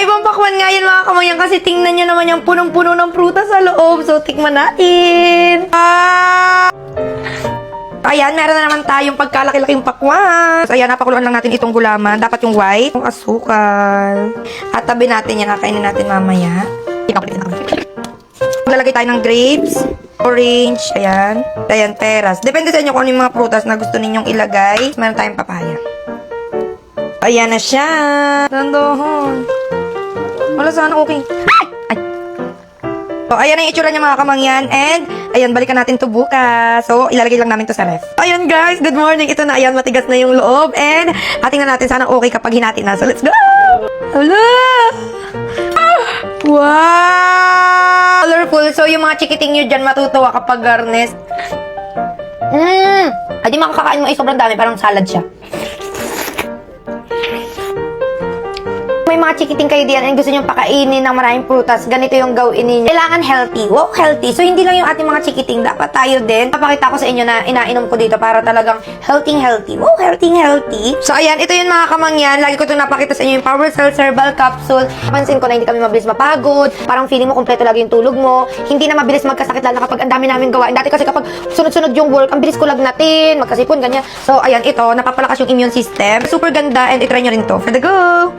Kakaibang pakwan nga yan mga kamangyan kasi tingnan nyo naman yung punong-puno ng prutas sa loob. So, tikman natin. Ayan, meron na naman tayong pagkalaki-laking pakwan. So, ayan, napakuluan lang natin itong gulaman. Dapat yung white, yung asukal. At tabi natin yan, kakainin natin mamaya. Maglalagay tayo ng grapes, orange, ayan. Ayan, peras. Depende sa inyo kung ano yung mga prutas na gusto ninyong ilagay. Meron tayong papaya. Ayan na siya. Dandohon. Wala sana okay. Ay! So, ayan ang itsura niya mga kamangyan. And, ayan, balikan natin to bukas. So, ilalagay lang namin to sa ref. Ayan guys, good morning. Ito na, ayan, matigas na yung loob. And, tingnan natin sana okay kapag hinati na. So, let's go! Hala! Wow! Colorful. So, yung mga chikiting nyo dyan matutuwa kapag garnish. Ay, di makakakain mo ay sobrang dami. Parang salad siya. May mga chikiting kayo diyan and gusto nyo pakainin ng maraming prutas, ganito yung gawin ninyo. Kailangan healthy. Wow, healthy. So, hindi lang yung ating mga chikiting. Dapat tayo din. Papakita ko sa inyo na inainom ko dito para talagang healthy. Wow, healthy. So, ayan. Ito yung mga kamangyan. Lagi ko itong napakita sa inyo yung Power Cell Herbal Capsule. Pansin ko na hindi kami mabilis mapagod. Parang feeling mo kompleto lagi yung tulog mo. Hindi na mabilis magkasakit lalo kapag ang dami namin gawain. Dati kasi kapag sunod-sunod yung work, ang bilis ko lagnatin, magkasipon, ganyan. So, ayan. Ito, napapalakas yung immune system. Super ganda and itry nyo rin to. For the go!